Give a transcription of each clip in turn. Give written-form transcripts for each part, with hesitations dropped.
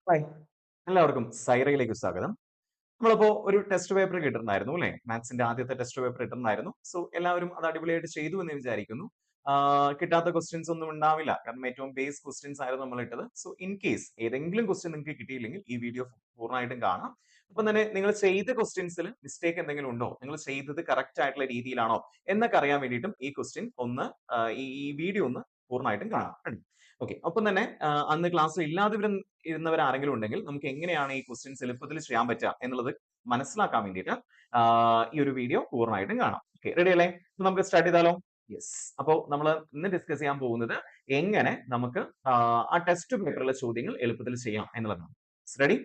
Hi എല്ലാവർക്കും സൈറയിലേക്ക് സ്വാഗതം. നമ്മളിപ്പോ ഒരു ടെസ്റ്റ് പേപ്പർ കിട്ടുന്നുണ്ടായിരുന്നു അല്ലെ? മാത്സിന്റെ ആദ്യത്തെ ടെസ്റ്റ് പേപ്പർ കിട്ടുന്നുണ്ടായിരുന്നു. സോ എല്ലാവരും അത് അടിപൊളിയായിട്ട് ചെയ്തു എന്ന് വിചാരിക്കുന്നു. കിട്ടാത്ത ക്വസ്റ്റ്യൻസ് ഒന്നും ഉണ്ടാവില്ല. കാരണം ഏറ്റവും ബേസ് ക്വസ്റ്റ്യൻസ് ആയിരുന്നു നമ്മൾ ഇട്ടത്. സോ ഇൻ കേസ് ഏതെങ്കിലും ക്വസ്റ്റ്യൻ നിങ്ങൾക്ക് കിട്ടിയില്ലെങ്കിൽ ഈ വീഡിയോ പൂർണ്ണമായിട്ടും കാണാം. അപ്പം തന്നെ നിങ്ങൾ ചെയ്ത ക്വസ്റ്റ്യൻസിൽ മിസ്റ്റേക്ക് എന്തെങ്കിലും ഉണ്ടോ? നിങ്ങൾ ചെയ്തത് കറക്റ്റ് ആയിട്ടുള്ള രീതിയിലാണോ എന്നൊക്കെ അറിയാൻ വേണ്ടിയിട്ടും ഈ ക്വസ്റ്റ്യൻ ഒന്ന് ഈ വീഡിയോ ഒന്ന് പൂർണ്ണമായിട്ടും കാണാം. ഓക്കെ. ഒപ്പം തന്നെ അന്ന് ക്ലാസ്സിൽ ഇല്ലാതെ ഇരുന്നവർ ആരെങ്കിലും ഉണ്ടെങ്കിൽ നമുക്ക് എങ്ങനെയാണ് ഈ ക്വസ്റ്റ്യൻസ് എളുപ്പത്തിൽ ചെയ്യാൻ പറ്റുക എന്നുള്ളത് മനസ്സിലാക്കാൻ വേണ്ടിയിട്ട് ഈ ഒരു വീഡിയോ പൂർണ്ണമായിട്ടും കാണാം. ഓക്കെ, റെഡി അല്ലേ? അപ്പൊ നമുക്ക് സ്റ്റാർട്ട് ചെയ്താലോ? യെസ്. അപ്പോൾ നമ്മൾ ഇന്ന് ഡിസ്കസ് ചെയ്യാൻ പോകുന്നത് എങ്ങനെ നമുക്ക് ആ ടെസ്റ്റ് പേപ്പറിലെ ചോദ്യങ്ങൾ എളുപ്പത്തിൽ ചെയ്യാം എന്നുള്ളതാണ്. റെഡി?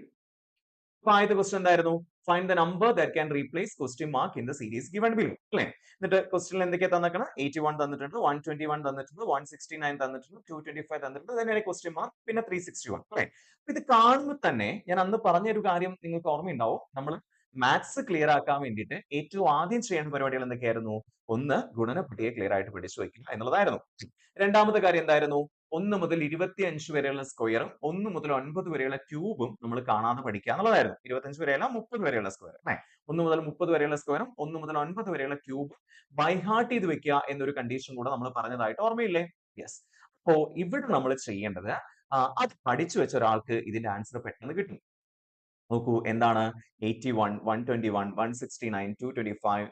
അപ്പൊ ആദ്യത്തെ ക്വസ്റ്റ്യൻ എന്തായിരുന്നു? Find the number that can replace question mark in the series given below അല്ലേ? എന്നിട്ട് ക്വസ്റ്റ്യനിൽ എന്തൊക്കെയാ തന്നിക്കണം? 81 തന്നിട്ടുണ്ട്, 121 തന്നിട്ടുണ്ട്, 169 തന്നിട്ടുണ്ട്, 225 തന്നിട്ടുണ്ട്, തന്നെയാണ് ക്വസ്റ്റ്യൻ മാർക്ക്, പിന്നെ 361 അല്ലേ? അപ്പൊ ഇത് കാണുമ്പോൾ തന്നെ ഞാൻ അന്ന് പറഞ്ഞ ഒരു കാര്യം നിങ്ങൾക്ക് ഓർമ്മയുണ്ടാവും. നമ്മൾ മാത്സ് ക്ലിയർ ആക്കാൻ വേണ്ടിയിട്ട് ഏറ്റവും ആദ്യം ചെയ്യേണ്ട പരിപാടികൾ എന്തൊക്കെയായിരുന്നു? ഒന്ന്, ഗുണനപ്പട്ടികയെ ക്ലിയർ ആയിട്ട് പഠിച്ചു വയ്ക്കുക എന്നുള്ളതായിരുന്നു. രണ്ടാമത്തെ കാര്യം എന്തായിരുന്നു? 1 മുതൽ 25 വരെയുള്ള സ്ക്വയറും 1 മുതൽ 9 വരെയുള്ള ക്യൂബും നമ്മൾ കാണാതെ പഠിക്കുക എന്നുള്ളതായിരുന്നു. 25 വരെയല്ല, 30 വരെയുള്ള സ്ക്വയർ അല്ലേ? 1 മുതൽ 30 വരെയുള്ള സ്ക്വയറും 1 മുതൽ 9 വരെയുള്ള ക്യൂബും ബൈ ഹാർട്ട് ചെയ്ത് വെക്കുക എന്നൊരു കണ്ടീഷൻ കൂടെ നമ്മൾ പറഞ്ഞതായിട്ട് ഓർമ്മയില്ലേ? യെസ്. അപ്പോ ഇവിടെ നമ്മൾ ചെയ്യേണ്ടത് അത് പഠിച്ചു വെച്ച ഒരാൾക്ക് ഇതിന്റെ ആൻസർ പെട്ടെന്ന് കിട്ടും. നോക്കൂ എന്താണ്? 81, 121, 169, 225,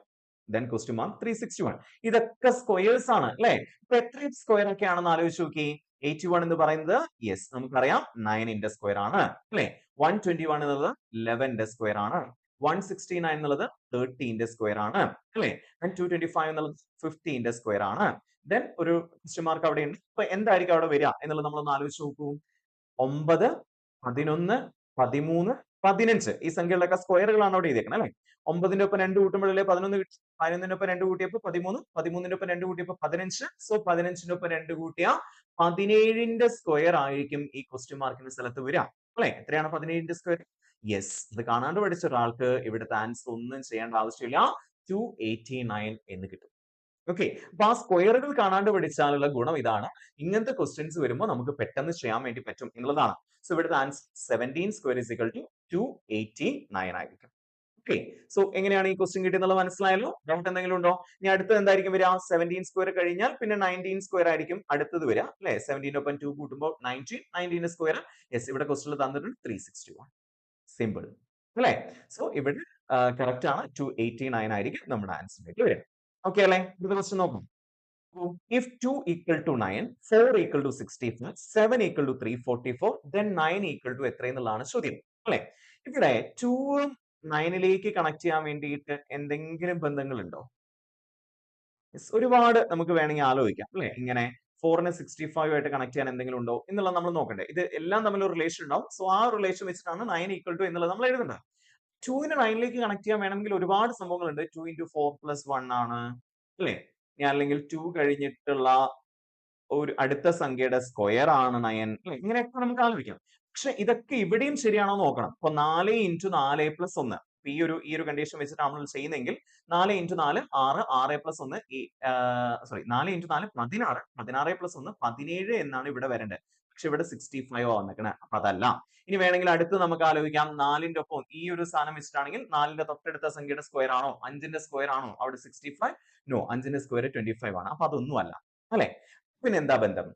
then question mark 361. ഇതൊക്കെ സ്ക്വയേഴ്സ് ആണ് അല്ലെ? ഇപ്പൊ എത്ര സ്ക്വയർ ഒക്കെ ആണെന്ന് ആലോചിച്ച് നോക്കി. 81 എന്ന് പറയുന്നത് യെസ് നമുക്കറിയാം 9ന്റെ സ്ക്വയർ ആണ് അല്ലെ? 121 എന്നുള്ളത് 11ന്റെ സ്ക്വയർ ആണ്. 169 എന്നുള്ളത് 13ന്റെ സ്ക്വയർ ആണ് അല്ലെ? 225 എന്നുള്ളത് 15ന്റെ സ്ക്വയർ ആണ്. ദെൻ ഒരു ക്വസ്റ്റ്യൻ മാർക്ക് അവിടെ ഉണ്ട്. അപ്പൊ എന്തായിരിക്കും അവിടെ വരിക എന്നുള്ളത് നമ്മളൊന്ന് ആലോചിച്ച് നോക്കൂ. 9, 11, 13, 15 ഈ സംഖ്യകളുടെയൊക്കെ സ്ക്വയറുകളാണ് അവിടെ എഴുതിയേക്കുന്നത് അല്ലെ? 9ന്റെ ഒപ്പം 2 കൂട്ടുമ്പോഴല്ലേ 11 കിട്ടും. 11ന്റെ ഒപ്പം 2 കൂട്ടിയപ്പോൾ 13, 13ന്റെ ഒപ്പം 2 കൂട്ടിയപ്പോൾ 15. സോ 15ന്റെ ഒപ്പം 2 കൂട്ടിയ 17ന്റെ സ്ക്വയർ ആയിരിക്കും ഈ ക്വസ്റ്റ്യൻ മാർക്കിന്റെ സ്ഥലത്ത് വരിക അല്ലെ? എത്രയാണ് 17ന്റെ സ്ക്വയർ? യെസ്. ഇത് കാണാണ്ട് പഠിച്ച ഒരാൾക്ക് ഇവിടുത്തെ ആൻസർ ഒന്നും ചെയ്യേണ്ട ആവശ്യമില്ല. 289 എന്ന് കിട്ടും. ഓക്കെ. അപ്പൊ ആ സ്ക്വയറുകൾ കാണാണ്ട് പഠിച്ചാലുള്ള ഗുണം ഇതാണ്. ഇങ്ങനത്തെ ക്വസ്റ്റ്യൻസ് വരുമ്പോൾ നമുക്ക് പെട്ടെന്ന് ചെയ്യാൻ വേണ്ടി പറ്റും എന്നുള്ളതാണ്. സോ ഇവിടുത്തെ answer 17 square is equal to 289 ആയിരിക്കും. ഓക്കെ. സോ എങ്ങനെയാണ് ഈ ക്വസ്റ്റ്യൻ കിട്ടിയെന്നുള്ളത് മനസ്സിലായല്ലോ? ഡൗട്ട് എന്തെങ്കിലും ഉണ്ടോ? ഇനി അടുത്തത് എന്തായിരിക്കും വരിക? 17 സ്ക്വയർ കഴിഞ്ഞാൽ പിന്നെ 19 സ്ക്വയർ ആയിരിക്കും അടുത്തത് വരിക അല്ലെ? 17 ഒപ്പം 2 കൂട്ടുമ്പോൾ 19, 19 സ്ക്വയർ. യെസ്, ഇവിടെ ക്വസ്റ്റ്യനിൽ തന്നിട്ടുണ്ട് 361. സിമ്പിൾ അല്ലെ? സോ ഇവിടെ കറക്റ്റ് ആണ്. 289 ആയിരിക്കും നമ്മുടെ ആൻസറിലേക്ക് വരിക. ഓക്കെ അല്ലേ? അടുത്ത ക്വസ്റ്റ്യൻ നോക്കാം. If 2 equal to 9, 4 equal to 65, 7 equal to 344, then 9 equal to എത്ര എന്നുള്ളതാണ് ചോദ്യം അല്ലെ? ഇവിടെ 2ഉം 9ലേക്ക് കണക്ട് ചെയ്യാൻ വേണ്ടിയിട്ട് എന്തെങ്കിലും ബന്ധങ്ങളുണ്ടോ? ഒരുപാട് നമുക്ക് വേണമെങ്കിൽ ആലോചിക്കാം അല്ലെ? ഇങ്ങനെ 4നെ 65 ആയിട്ട് കണക്ട് ചെയ്യാൻ എന്തെങ്കിലും ഉണ്ടോ എന്നുള്ളത് നമ്മൾ നോക്കണ്ടേ? ഇത് എല്ലാം തമ്മിൽ ഒരു റിലേഷൻ ഉണ്ടാവും. സോ ആ റിലേഷൻ വെച്ചിട്ടാണ് 9 ഈക്വൽ ടു എന്നുള്ളത് നമ്മൾ എഴുതേണ്ടത്. 2നെ 9ലേക്ക് കണക്ട് ചെയ്യാൻ വേണമെങ്കിൽ ഒരുപാട് സംഭവങ്ങളുണ്ട്. 2 into 4 plus 1 ആണ് അല്ലെ? ഞാൻ അല്ലെങ്കിൽ 2 കഴിഞ്ഞിട്ടുള്ള ഒരു അടുത്ത സംഖ്യയുടെ സ്ക്വയർ ആണ് 9 അല്ലെ? ഇങ്ങനെയൊക്കെ നമുക്ക് ആലോചിക്കാം. പക്ഷെ ഇതൊക്കെ ഇവിടെയും ശരിയാണോ നോക്കണം. അപ്പൊ 4 into 4 plus 1 ഈ ഒരു കണ്ടീഷൻ വെച്ചിട്ടാണ് നമ്മൾ ചെയ്യുന്നതെങ്കിൽ 4 into 4 6, 6 plus 1 sorry 4 into 4 16, 16 plus 1 17 എന്നാണ് ഇവിടെ വരേണ്ടത്. പക്ഷെ ഇവിടെ 65 വന്നേക്കണേ. അപ്പൊ അതല്ല. ഇനി വേണമെങ്കിൽ അടുത്ത് നമുക്ക് ആലോചിക്കാം 4ന്റെ ഒപ്പം ഈ ഒരു സാധനം വെച്ചിട്ടാണെങ്കിൽ 4ന്റെ തൊട്ടടുത്ത സംഖ്യയുടെ സ്ക്വയർ ആണോ 5ന്റെ സ്ക്വയർ ആണോ അവിടെ 65? നോ, 5ന്റെ സ്ക്വയർ 25 ആണ്. അപ്പൊ അതൊന്നും അല്ല അല്ലെ? പിന്നെ എന്താ ബന്ധം?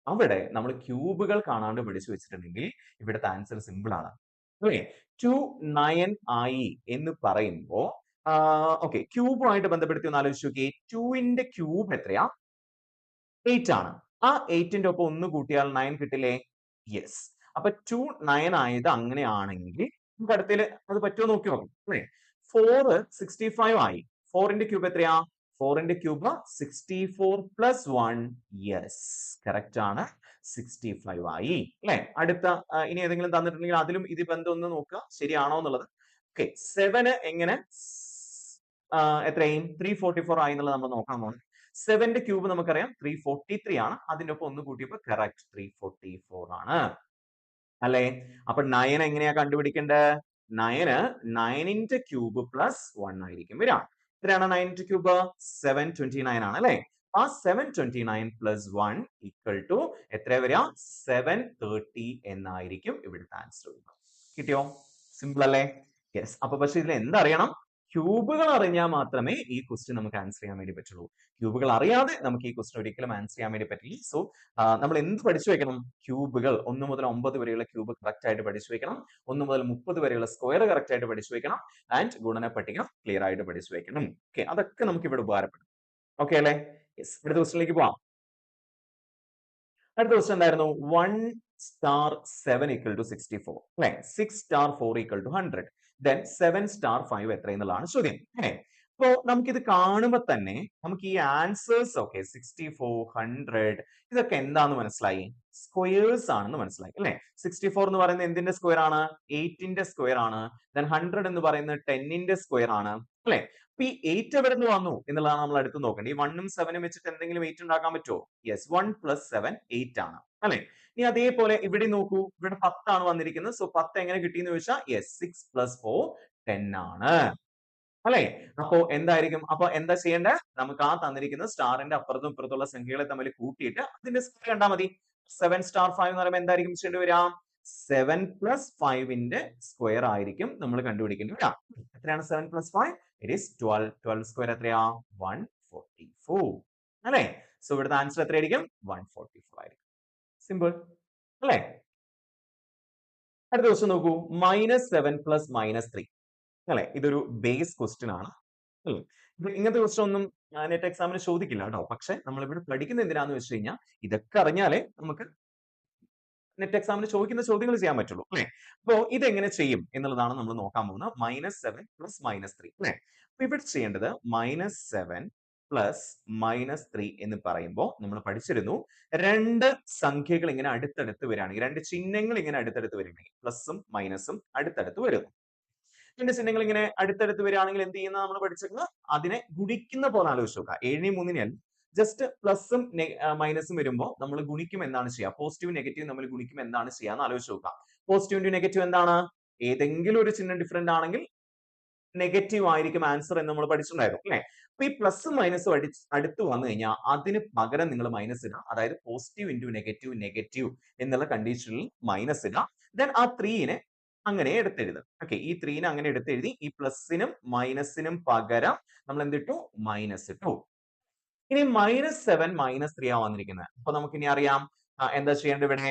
അവിടെ നമ്മൾ ക്യൂബുകൾ കാണാണ്ട് പഠിച്ചു വെച്ചിട്ടുണ്ടെങ്കിൽ ഇവിടുത്തെ ആൻസർ സിമ്പിൾ ആണ് അല്ലേ? 2 9 ആയി എന്ന് പറയുമ്പോ ഓക്കെ, ക്യൂബുമായിട്ട് ബന്ധപ്പെടുത്തി ഒന്ന് ആലോചിച്ച് നോക്കിയേ. 2ന്റെ ക്യൂബ് എത്രയാ? 8 ആണ്. ആ 8ന്റെ ഒപ്പം 1 കൂട്ടിയാൽ 9 കിട്ടില്ലേ? യെസ്. അപ്പൊ 2 9 ആയത് അങ്ങനെയാണെങ്കിൽ നമുക്ക് അടുത്തതിൽ അത് പറ്റുമോ നോക്കി നോക്കാം അല്ലേ? 4 65 ആയി. 4ന്റെ ക്യൂബ് എത്രയാ? 4ന്റെ ക്യൂബ് 64 പ്ലസ് 1. യെസ്, കറക്റ്റ് ആണ്. 65 ആയി അല്ലെ? അടുത്ത ഇനി ഏതെങ്കിലും തന്നിട്ടുണ്ടെങ്കിൽ അതിലും ഇത് ബന്ധം ഒന്ന് നോക്കുക ശരിയാണോ എന്നുള്ളത്. ഓക്കെ, 7 എങ്ങനെ എത്രയും 344 ആയി എന്നുള്ളത് നമ്മൾ നോക്കാൻ പോകുന്നത്. 7ന്റെ ക്യൂബ് നമുക്കറിയാം 343 ആണ്. അതിന്റെ ഒപ്പം 1 കൂട്ടിയപ്പോൾ കറക്റ്റ് 344 ആണ് അല്ലെ? അപ്പൊ 9 എങ്ങനെയാ കണ്ടുപിടിക്കേണ്ടത്? 9ന്റെ ക്യൂബ് പ്ലസ് 1 ആയിരിക്കും വരിക. എത്രയാണ് 9ന്റെ ക്യൂബ്? 729 ആണ് അല്ലെ? ആ 729 പ്ലസ് 1 ഈക്വൽ ടു എത്ര വരിക 730 എന്നായിരിക്കും ഇവിടുത്തെ ആൻസർ. കിട്ടിയോ? സിമ്പിൾ അല്ലേ? യെസ്. അപ്പൊ പക്ഷെ ഇതിൽ എന്തറിയണം? ക്യൂബുകൾ അറിഞ്ഞാൽ മാത്രമേ ഈ ക്വസ്റ്റ്യൻ നമുക്ക് ആൻസർ ചെയ്യാൻ വേണ്ടി പറ്റുള്ളൂ. ക്യൂബുകൾ അറിയാതെ നമുക്ക് ഈ ക്വസ്റ്റ്യൻ ഒരിക്കലും ആൻസർ ചെയ്യാൻ വേണ്ടി പറ്റില്ല. സോ നമ്മൾ എന്ത് പഠിച്ചു വെക്കണം? ക്യൂബുകൾ 1 മുതൽ 9 വരെയുള്ള ക്യൂബ് കറക്റ്റ് ആയിട്ട് പഠിച്ചു വെക്കണം. 1 മുതൽ 30 വരെയുള്ള സ്ക്വയർ കറക്റ്റ് ആയിട്ട് പഠിച്ചു വെക്കണം. ആൻഡ് ഗുണന പട്ടിക ക്ലിയർ ആയിട്ട് പഠിച്ചു വെക്കണം. ഓക്കെ, അതൊക്കെ നമുക്ക് ഇവിടെ ഉപകാരപ്പെടും. ഓക്കെ അല്ലേ? യെസ്. അടുത്ത ക്വസ്റ്റ്യനിലേക്ക് പോവാം. അടുത്ത ക്വസ്റ്റ്യൻ എന്തായിരുന്നു? 1 star 7 equal to 64 അല്ലെ? 6 star 4 equal to 100. Then 7 star 5 എത്ര എന്നുള്ളതാണ് ചോദ്യം. അല്ലെ? അപ്പോ നമുക്കിത് കാണുമ്പോൾ തന്നെ നമുക്ക് ഈ ആൻസേഴ്സ് ഒക്കെ 64, 100 ഇതൊക്കെ എന്താന്ന് മനസ്സിലായി? സ്ക്വയേഴ്സ് ആണെന്ന് മനസ്സിലായി അല്ലെ? 64 എന്ന് പറയുന്നത് എന്തിന്റെ സ്ക്വയർ ആണ്? 8ന്റെ സ്ക്വയർ ആണ്. Then 100 എന്ന് പറയുന്നത് 10ന്റെ സ്ക്വയർ ആണ് അല്ലെ? അപ്പൊ ഈ 8 എവിടെ നിന്ന് വന്നു എന്നുള്ളതാണ് നമ്മൾ അടുത്ത് നോക്കേണ്ടത്. ഈ 1ഉം 7ഉം വെച്ചിട്ട് എന്തെങ്കിലും 8 ഉണ്ടാക്കാൻ പറ്റുമോ? യെസ്, 1 plus 7 8 ആണ് അല്ലെ? ഇനി അതേപോലെ ഇവിടെ നോക്കൂ, ഇവിടെ 10 ആണ് വന്നിരിക്കുന്നത്. സോ 10 എങ്ങനെ കിട്ടിയെന്ന് ചോദിച്ചാൽ യെസ് 6 plus 4 10 ആണ് അല്ലെ? അപ്പോ എന്തായിരിക്കും? അപ്പൊ എന്താ ചെയ്യേണ്ടത്? നമുക്ക് ആ തന്നിരിക്കുന്ന സ്റ്റാറിന്റെ അപ്പുറത്തും ഇപ്പുറത്തുള്ള സംഖ്യകളെ തമ്മിൽ കൂട്ടിയിട്ട് അതിന്റെ സ്ക്വയർ കണ്ടാൽ മതി. 7 star 5 എന്ന് പറയുമ്പോൾ എന്തായിരിക്കും ചെയ്യേണ്ടി വരിക? 7 plus 5ന്റെ സ്ക്വയർ ആയിരിക്കും നമ്മൾ കണ്ടുപിടിക്കേണ്ടി വരിക. എത്രയാണ് 7 plus 5? It is 12. 12 സ്ക്വയർ എത്രയാ? 144 അല്ലെ? സോ ഇവിടുത്തെ ആൻസർ എത്രയായിരിക്കും? 144 ആയിരിക്കും. സിമ്പിൾ അല്ലെ? അടുത്ത ക്വസ്റ്റ്യൻ നോക്കൂ. -7 plus -3 അല്ലെ? ഇതൊരു ബേസ് ക്വസ്റ്റ്യൻ ആണ്. ഇങ്ങനത്തെ ക്വസ്റ്റ്യൻ ഒന്നും നെറ്റ് എക്സാമിന് ചോദിക്കില്ല കേട്ടോ. പക്ഷെ നമ്മൾ ഇവിടെ പഠിക്കുന്നത് എന്തിനാന്ന് വെച്ച് കഴിഞ്ഞാൽ ഇതൊക്കെ അറിഞ്ഞാലേ നമുക്ക് നെറ്റ് എക്സാമിന് ചോദിക്കുന്ന ചോദ്യങ്ങൾ ചെയ്യാൻ പറ്റുള്ളൂ അല്ലെ? അപ്പോ ഇതെങ്ങനെ ചെയ്യും എന്നുള്ളതാണ് നമ്മൾ നോക്കാൻ പോകുന്നത്. -7 plus -3 അല്ലെ? അപ്പൊ ഇവിടെ ചെയ്യേണ്ടത് -7 plus -3 എന്ന് പറയുമ്പോൾ നമ്മൾ പഠിച്ചിരുന്നു, രണ്ട് സംഖ്യകൾ ഇങ്ങനെ അടുത്തടുത്ത് വരികയാണെങ്കിൽ, രണ്ട് ചിഹ്നങ്ങൾ ഇങ്ങനെ അടുത്തടുത്ത് വരികയാണെങ്കിൽ, പ്ലസും മൈനസും അടുത്തടുത്ത് വരുന്നു. രണ്ട് ചിഹ്നങ്ങൾ ഇങ്ങനെ അടുത്തടുത്ത് വരികയാണെങ്കിൽ എന്ത് ചെയ്യുന്ന നമ്മൾ പഠിച്ചിരുന്നത്? അതിനെ ഗുണിക്കുന്ന പോലെ ആലോചിച്ച് നോക്കുക. 7 3 അല്ല, ജസ്റ്റ് പ്ലസും മൈനസും വരുമ്പോൾ നമ്മൾ ഗുണിക്കും എന്താണ് ചെയ്യുക? പോസിറ്റീവ് നെഗറ്റീവ് നമ്മൾ ഗുണിക്കും എന്താണ് ചെയ്യാന്ന് ആലോചിച്ച് നോക്കുക. പോസിറ്റീവ് നെഗറ്റീവ് എന്താണ്? ഏതെങ്കിലും ഒരു ചിഹ്നം ഡിഫറെന്റ് ആണെങ്കിൽ നെഗറ്റീവ് ആയിരിക്കും ആൻസർ എന്ന് നമ്മൾ പഠിച്ചിട്ടുണ്ടായിരുന്നു അല്ലെ? അപ്പൊ ഈ പ്ലസും മൈനസും അടുത്ത് വന്നു കഴിഞ്ഞാൽ അതിന് പകരം നിങ്ങൾ മൈനസ് ഇടുക. അതായത് പോസിറ്റീവ് ഇൻറ്റു നെഗറ്റീവ് നെഗറ്റീവ് എന്നുള്ള കണ്ടീഷനിൽ മൈനസ് ഇടുക. ദെൻ ആ 3നെ അങ്ങനെ എടുത്തെഴുതുക. ഓക്കെ, ഈ 3നെ അങ്ങനെ എടുത്തെഴുതി ഈ പ്ലസിനും മൈനസിനും പകരം നമ്മൾ എന്തിട്ടു? മൈനസ് ഇട്ടു. ഇനി -7 -3 ആ വന്നിരിക്കുന്നത്. അപ്പൊ നമുക്ക് ഇനി അറിയാം എന്താ ചെയ്യേണ്ടത്? ഇവിടെ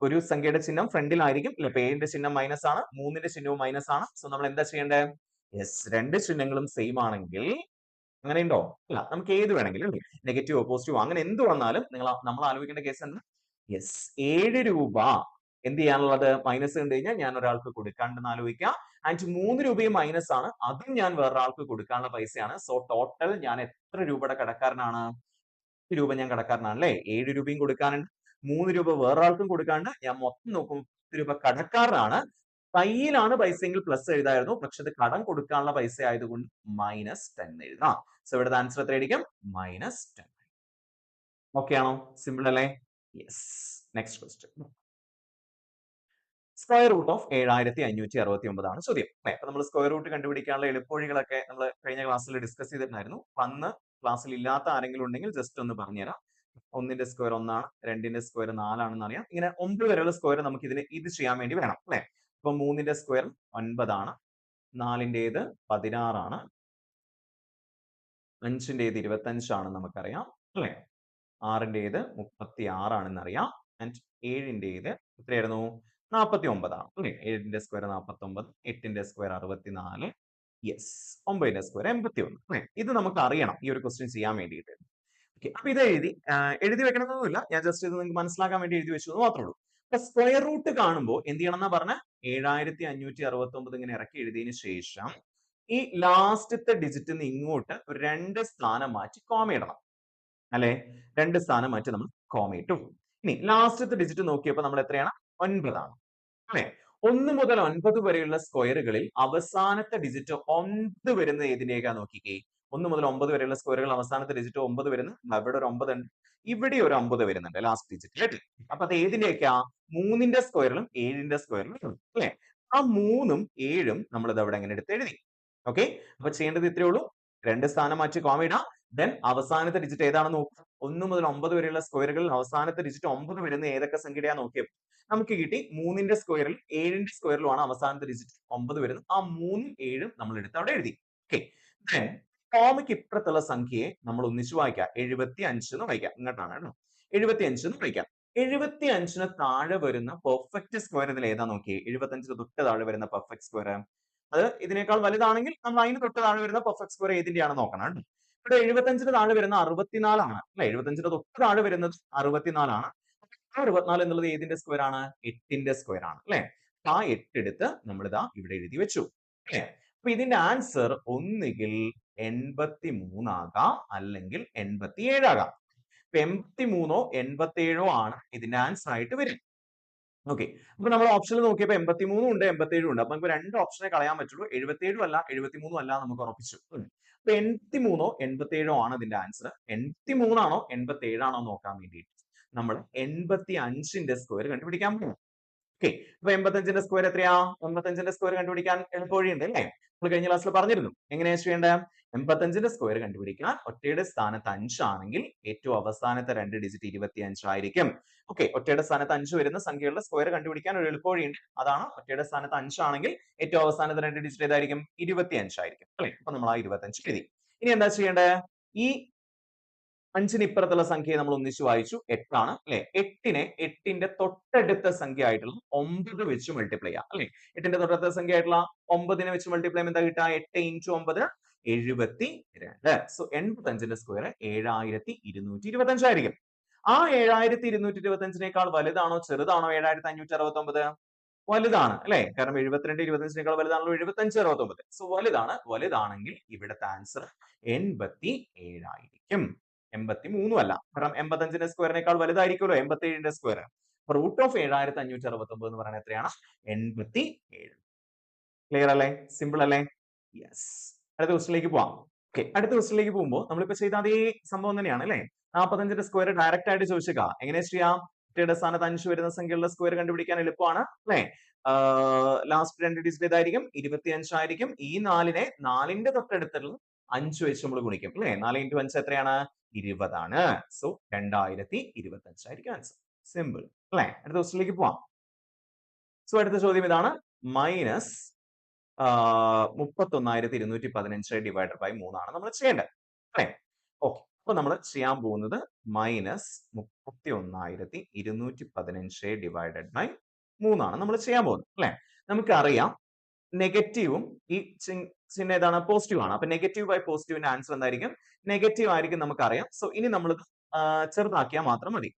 ഒരു സംഖ്യയുടെ ചിഹ്നം ഫ്രണ്ടിലായിരിക്കും അല്ലെ? പേരിന്റെ ചിഹ്നം മൈനസ് ആണ്, 3ന്റെ ചിഹ്നവും മൈനസ് ആണ്. സോ നമ്മൾ എന്താ ചെയ്യേണ്ടത്? യെസ്, രണ്ട് ചിഹ്നങ്ങളും സെയിം ആണെങ്കിൽ അങ്ങനെ ഉണ്ടോ? അല്ല, നമുക്ക് ഏത് വേണമെങ്കിലും നെഗറ്റീവോ പോസിറ്റീവോ അങ്ങനെ എന്ത് വന്നാലും നമ്മൾ ആലോചിക്കേണ്ട കേസ് എന്താ? യെസ്, 7 രൂപ എന്ത് ചെയ്യാനുള്ളത്? മൈനസ് കണ്ടു കഴിഞ്ഞാൽ ഞാൻ ഒരാൾക്ക് കൊടുക്കാണ്ടെന്ന് ആലോചിക്കുക. ആൻഡ് 3 രൂപയും മൈനസ് ആണ്, അതും ഞാൻ വേറൊരാൾക്ക് കൊടുക്കാനുള്ള പൈസയാണ്. സോ ടോട്ടൽ ഞാൻ എത്ര രൂപയുടെ കടക്കാരനാണ്? രൂപ ഞാൻ കടക്കാരനാണ് അല്ലെ? 7 രൂപയും കൊടുക്കാനുണ്ട്, 3 രൂപ വേറൊരാൾക്കും കൊടുക്കാണ്ട്, ഞാൻ മൊത്തം നോക്കുമ്പോൾ 10 രൂപ കടക്കാരനാണ്. കയ്യിലാണ് പൈസയെങ്കിൽ പ്ലസ് എഴുതായിരുന്നു, പക്ഷെ ഇത് കടം കൊടുക്കാനുള്ള പൈസ ആയതുകൊണ്ട് -10 എഴുതാം. സോ ഇവിടുത്തെ ആൻസർ എത്രയായിരിക്കും? -10. ഓക്കെ ആണോ? സിമ്പിൾ അല്ലേ? Yes. Next question. Square root of 7569 ആണ് ചോദ്യം. അപ്പൊ നമ്മൾ സ്ക്വയർ റൂട്ട് കണ്ടുപിടിക്കാനുള്ള എളുപ്പവഴികളൊക്കെ നമ്മൾ കഴിഞ്ഞ ക്ലാസ്സിൽ ഡിസ്കസ് ചെയ്തിട്ടുണ്ടായിരുന്നു. അന്ന് ക്ലാസ്സിൽ ഇല്ലാത്ത ആരെങ്കിലും ഉണ്ടെങ്കിൽ ജസ്റ്റ് ഒന്ന് പറഞ്ഞുതരാം. 1ന്റെ സ്ക്വയർ 1 ആണ്, 2ന്റെ സ്ക്വയർ 4 ആണെന്ന് അറിയാം. ഇങ്ങനെ 9 വരെയുള്ള സ്ക്വയർ നമുക്ക് ഇത് ചെയ്യാൻ വേണ്ടി വേണം അല്ലെ? അപ്പൊ 3ന്റെ സ്ക്വയർ 9 ആണ്, 4ന്റേത് 16 ആണ്, 5ന്റേത് 25 ആണെന്ന് നമുക്കറിയാം അല്ലെ? 6ന്റേത് 36 ആണെന്ന് അറിയാം. ആൻഡ് 7ന്റേത് എത്രയായിരുന്നു? 49 ആണ് അല്ലെ? 7ന്റെ സ്ക്വയർ 49, 8ന്റെ സ്ക്വയർ 64, യെസ്, 9ന്റെ സ്ക്വയർ 81 അല്ലെ? ഇത് നമുക്ക് അറിയണം ഈ ഒരു ക്വസ്റ്റ്യൻ ചെയ്യാൻ വേണ്ടിയിട്ട്. ഓക്കെ, അപ്പൊ ഇത് എഴുതി വെക്കണമെന്നൊന്നുമില്ല, ഞാൻ ജസ്റ്റ് ഇത് നിങ്ങൾക്ക് മനസ്സിലാക്കാൻ വേണ്ടി എഴുതി വെച്ചു എന്ന് മാത്രമേ ഉള്ളൂ. അപ്പൊ സ്ക്വയർ റൂട്ട് കാണുമ്പോൾ എന്ത് ചെയ്യണം എന്നാ പറഞ്ഞ? 7569 ഇങ്ങനെ ഇറക്കി എഴുതിയതിനു ശേഷം ഈ ലാസ്റ്റത്തെ ഡിജിറ്റിൽ ഇങ്ങോട്ട് ഒരു 2 സ്ഥാനം മാറ്റി കോമ ഇടണം അല്ലെ? 2 സ്ഥാനം മാറ്റി നമ്മൾ കോമ ഇട്ടു. ഇനി ലാസ്റ്റത്തെ ഡിജിറ്റ് നോക്കിയപ്പോൾ നമ്മൾ എത്രയാണ്? 9 ആണ് അല്ലെ? 1 മുതൽ 9 വരെയുള്ള സ്ക്വയറുകളിൽ അവസാനത്തെ ഡിജിറ്റ് 9 വരുന്നത് ഏതിന്റെയൊക്കെ നോക്കിക്കേ? 1 മുതൽ 9 വരെയുള്ള സ്ക്വയറുകൾ അവസാനത്തെ ഡിജിറ്റ് 9 വരുന്നു. ഇവിടെ ഒരു 9 ഉണ്ട്, ഇവിടെ ഒരു 9 വരുന്നുണ്ട് ലാസ്റ്റ് ഡിജിറ്റ്. അപ്പൊ അത് ഏതിന്റെയൊക്കെയാ? 3ന്റെ സ്ക്വയറിലും 7ന്റെ സ്ക്വയറിലും അല്ലെ? ആ 3ഉം 7ഉം നമ്മൾ ഇത് അവിടെ എങ്ങനെ എടുത്ത് എഴുതി. ഓക്കെ, അപ്പൊ ചെയ്യേണ്ടത് ഇത്രയേ ഉള്ളൂ. 2 സ്ഥാനം മാറ്റി കോമ ഇടാം. ദെൻ അവസാനത്തെ ഡിജിറ്റ് ഏതാണെന്ന് നോക്കുക. 1 മുതൽ 9 വരെയുള്ള സ്ക്വയറുകളിൽ അവസാനത്തെ ഡിജിറ്റ് 9 വരുന്ന ഏതൊക്കെ സംഖ്യയാ നോക്കിയപ്പോൾ നമുക്ക് കിട്ടി 3ന്റെ സ്ക്വയറിൽ 7ന്റെ സ്ക്വയറിലുമാണ് അവസാനത്തെ ഡിജിറ്റ് 9 വരുന്നത്. ആ 3ഉം 7ഉം നമ്മൾ എടുത്ത് അവിടെ എഴുതി. ഓക്കെ. ദെൻ കോമയ്ക്ക് ഇപ്പുറത്തുള്ള സംഖ്യയെ നമ്മൾ ഒന്നിച്ച് വായിക്കാം. 75 എന്ന് വായിക്കാം. ഇങ്ങോട്ടാണ് കേട്ടോ. 75 എന്ന് വായിക്കാം. 75ന് താഴെ വരുന്ന പെർഫെക്റ്റ് സ്ക്വയർ ഇതിൽ ഏതാ നോക്കിയേ. 75ന് തൊട്ട് താഴെ വരുന്ന പെർഫെക്റ്റ് സ്ക്വയർ. അത് ഇതിനേക്കാൾ വലുതാണെങ്കിൽ നമ്മൾ അതിന് തൊട്ട് താഴെ വരുന്ന പെർഫെക്റ്റ് സ്ക്വയർ ഏതിന്റെയാണ് നോക്കണം കേട്ടോ. ഇവിടെ 75ന് താഴെ വരുന്ന 64 ആണ് അല്ലെ. 75ന് തൊട്ട് താഴെ വരുന്നത് 64 ആണ്. 64 എന്നുള്ളത് ഏതിന്റെ സ്ക്വയർ ആണ്? 8ന്റെ സ്ക്വയർ ആണ് അല്ലെ. ആ 8 എടുത്ത് നമ്മൾ ഇതാ ഇവിടെ എഴുതി വെച്ചു. അല്ലെ. അപ്പൊ ഇതിന്റെ ആൻസർ ഒന്നുകിൽ 83 ആകാം അല്ലെങ്കിൽ 87 ആകാം. 83ഓ 87ഓ ആണ് ഇതിന്റെ ആൻസർ ആയിട്ട് വരും. ഓക്കെ. അപ്പൊ നമ്മൾ ഓപ്ഷനിൽ നോക്കിയപ്പോൾ 83 ഉണ്ട് 87 ഉണ്ട്. അപ്പൊ നമുക്ക് രണ്ട് ഓപ്ഷനെ കളയാൻ പറ്റുള്ളൂ. 77 അല്ല 73 അല്ല നമുക്ക് ഉറപ്പിച്ചു. അപ്പൊ 83ഓ 87ഓ ആണ് ഇതിന്റെ ആൻസർ. 83 ആണോ 87 ആണോ നോക്കാൻ വേണ്ടിയിട്ട് നമ്മൾ 85ന്റെ സ്ക്വയർ കണ്ടുപിടിക്കാൻ പോകും. ഓക്കെ. അപ്പൊ 85ന്റെ സ്ക്വയർ എത്രയാ? 85ന്റെ സ്ക്വയർ കണ്ടുപിടിക്കാൻ എളുപ്പവഴിയുണ്ട് അല്ലേ? നമ്മൾ കഴിഞ്ഞ ക്ലാസ്സിൽ പറഞ്ഞിരുന്നു. എങ്ങനെയാ ചെയ്യേണ്ടത്? 85ന്റെ സ്ക്വയർ കണ്ടുപിടിക്കാൻ ഒറ്റയുടെ സ്ഥാനത്ത് 5 ആണെങ്കിൽ ഏറ്റവും അവസാനത്തെ രണ്ട് ഡിജിറ്റ് 25 ആയിരിക്കും. ഓക്കെ. ഒറ്റയുടെ സ്ഥാനത്ത് 5 വരുന്ന സംഖ്യകളുടെ സ്ക്വയർ കണ്ടുപിടിക്കാൻ ഒരു എളുപ്പവഴിയുണ്ട്. അതാണ് ഒറ്റയുടെ സ്ഥാനത്ത് 5 ആണെങ്കിൽ ഏറ്റവും അവസാനത്തെ രണ്ട് ഡിജിറ്റ് ഏതായിരിക്കും? 25 ആയിരിക്കും. അല്ലെ? അപ്പൊ നമ്മൾ ആ 25 എഴുതി. ഇനി എന്താ ചെയ്യേണ്ടത്? ഈ 5ന് ഇപ്പുറത്തുള്ള സംഖ്യയെ നമ്മൾ ഒന്നിച്ച് വായിച്ചു. 8 ആണ് അല്ലെ. 8നെ 8ന്റെ തൊട്ടടുത്ത സംഖ്യ ആയിട്ടുള്ള 9 വെച്ച് മൾട്ടിപ്ലൈ ചെയ്യാം അല്ലെ. 8ന്റെ തൊട്ടടുത്ത സംഖ്യ ആയിട്ടുള്ള 9നെ വെച്ച് മൾട്ടിപ്ലൈ ചെയ്യുമ്പോൾ എന്താ കിട്ടുക? 8 into 9 72. സോ 85ന്റെ സ്ക്വയർ 7225 ആയിരിക്കും. ആ 7225നേക്കാൾ വലുതാണോ ചെറുതാണോ 7569? വലുതാണ് അല്ലെ. കാരണം 72 25നേക്കാൾ വലുതാണല്ലോ 75 69. സോ വലുതാണ്. വലുതാണെങ്കിൽ ഇവിടുത്തെ ആൻസർ 87 ആയിരിക്കും. 83 അല്ല. കാരണം 85ന്റെ സ്ക്വയറിനേക്കാൾ വലുതായിരിക്കുമല്ലോ 87ന്റെ സ്ക്വയർ. അപ്പൊ റൂട്ട് ഓഫ് 7569 എന്ന് പറയുന്നത് എത്രയാണ്? 87. ക്ലിയർ അല്ലേ? സിമ്പിൾ അല്ലേ? യെസ്. അടുത്ത ക്വസ്റ്റിലേക്ക് പോവാം. ഓക്കെ. അടുത്ത ക്വസ്റ്റിലേക്ക് പോകുമ്പോൾ നമ്മളിപ്പോ ചെയ്ത അതേ സംഭവം തന്നെയാണ് അല്ലേ? 45ന്റെ സ്ക്വയർ ഡയറക്റ്റ് ആയിട്ട് ചോദിച്ചേക്കാം. എങ്ങനെ ചെയ്യാം? ഒറ്റയുടെ സ്ഥാനത്ത് 5 വരുന്ന സംഖ്യകളുടെ സ്ക്വയർ കണ്ടുപിടിക്കാൻ എളുപ്പമാണ് അല്ലേ? ലാസ്റ്റ് രണ്ട് ഡിജിറ്റ് ഏതായിരിക്കും? 25 ആയിരിക്കും. ഈ 4നെ 4ന്റെ തൊട്ടടുത്തുള്ള 5 വെച്ച് നമ്മൾ ഗുണിക്കും അല്ലേ? 4 into 5 എത്രയാണ്? 20 ആണ്. സോ 2025 ആയിരിക്കും ആൻസർ. സിമ്പിൾ അല്ലേ? അടുത്ത ക്വസ്റ്റിലേക്ക് പോവാം. സോ അടുത്ത ചോദ്യം ഇതാണ്. മൈനസ് 31,215 ഡിവൈഡഡ് ബൈ 3 ആണ് നമ്മൾ ചെയ്യേണ്ടത് അല്ലേ? ഓക്കെ. അപ്പൊ നമ്മൾ ചെയ്യാൻ പോകുന്നത് മൈനസ് 31,215 ഡിവൈഡഡ് ബൈ 3 ആണ് നമ്മൾ ചെയ്യാൻ പോകുന്നത് അല്ലെ. നമുക്കറിയാം നെഗറ്റീവും ഈ ചിഹ്നം ഏതാണ്? പോസിറ്റീവ് ആണ്. അപ്പൊ നെഗറ്റീവ് ബൈ പോസിറ്റീവിന്റെ ആൻസർ എന്തായിരിക്കും? നെഗറ്റീവ് ആയിരിക്കും നമുക്കറിയാം. സോ ഇനി നമ്മൾ ചെറുതാക്കിയാൽ മാത്രം മതി.